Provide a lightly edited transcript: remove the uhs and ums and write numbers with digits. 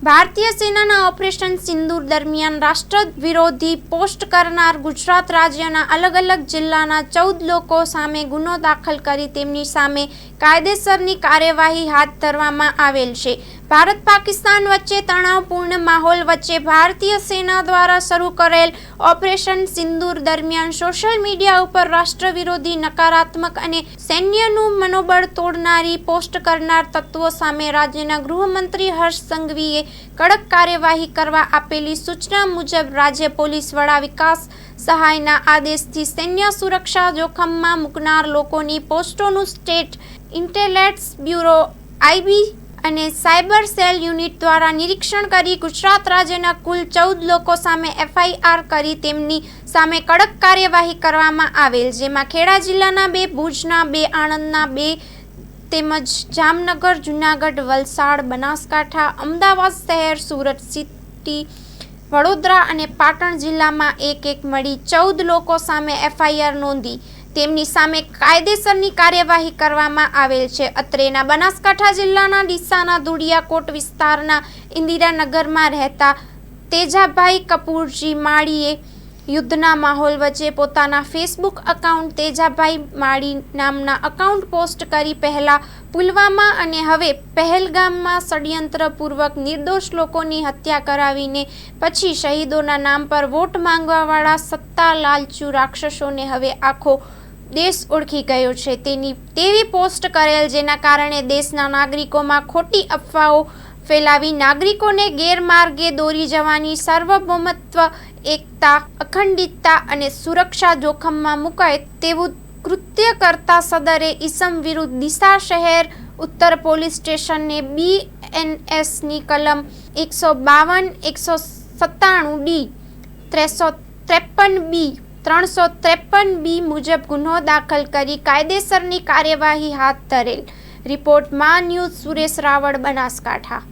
ભારતીય સેનાના ઓપરેશન સિંદૂર દરમિયાન રાષ્ટ્ર વિરોધી પોસ્ટ કરનાર ગુજરાત રાજ્યના અલગ અલગ જિલ્લાના 14 લોકો સામે ગુનો દાખલ કરી તેમની સામે કાયદેસરની કાર્યવાહી હાથ ધરવામાં આવેલ છે। ભારત પાકિસ્તાન વચ્ચે તણાવપૂર્ણ માહોલ વચ્ચે ભારતીય સેના દ્વારા શરૂ કરેલ ઓપરેશન સિંદૂર દરમિયાન સોશિયલ મીડિયા ઉપર રાષ્ટ્ર વિરોધી નકારાત્મક અને સૈન્યનું મનોબળ તોડનારી પોસ્ટ કરનાર તત્વો સામે રાજ્યના ગૃહમંત્રી હર્ષ સંઘવીએ કડક કાર્યવાહી કરવા આપેલી સૂચના મુજબ રાજ્ય પોલીસ વડા વિકાસ સહાયના આદેશથી સૈન્ય સુરક્ષા જોખમમાં મૂકનાર લોકોની પોસ્ટોનું સ્ટેટ ઇન્ટેલિજન્સ બ્યુરો આઈબી અને સાયબર સેલ યુનિટ દ્વારા નિરીક્ષણ કરી ગુજરાત રાજ્યના કુલ 14 લોકો સામે એફઆઈઆર કરી તેમની સામે કડક કાર્યવાહી કરવામાં આવેલ, જેમાં ખેડા જિલ્લાના 2, ભુજના 2, આણંદના 2 તેમજ જામનગર, જૂનાગઢ, વલસાડ, બનાસકાંઠા, અમદાવાદ શહેર, સુરત સિટી, વડોદરા અને પાટણ જિલ્લામાં એક મળી 14 લોકો સામે એફઆઈઆર નોંધી તેમની સામે કાયદેસરની કાર્યવાહી કરવામાં આવેલ છે। અત્રેના બનાસકાંઠા જિલ્લાના ડીસાના ધુડિયાકોટ વિસ્તારના ઇન્દિરાનગરમાં રહેતા તેજાભાઈ કપૂરજી માળીએ યુદ્ધના માહોલ વચ્ચે પોતાના ફેસબુક એકાઉન્ટ તેજાભાઈ માળી નામના એકાઉન્ટ પોસ્ટ કરી પહેલા પુલવામા અને હવે પહેલગામમાં ષડયંત્રપૂર્વક નિર્દોષ લોકોની હત્યા કરાવીને પછી શહીદોના નામ પર વોટ માંગવાવાળા સત્તા લાલચુ રાક્ષસોને હવે આખો દેશ ઓળખી ગયો છે તેવી પોસ્ટ કરેલ, જેના કારણે દેશના નાગરિકોમાં ખોટી અફવાઓ ફેલાવી નાગરિકોને ગેરમાર્ગે દોરી જવાની સાર્વભૌમત્વ, એકતા, અખંડિતતા અને સુરક્ષા જોખમમાં મુકાય તેવું કૃત્ય કરતા સદરે ઇસમ વિરુદ્ધ ડીસા શહેર ઉત્તર પોલીસ સ્ટેશનને બીએનએસની કલમ 152, 197D, 353B, 353B મુજબ ગુનો દાખલ કરી કાયદેસરની કાર્યવાહી હાથ ધરેલ। રિપોર્ટ માં ન્યૂઝ સુરેશ રાવળ, બનાસકાંઠા।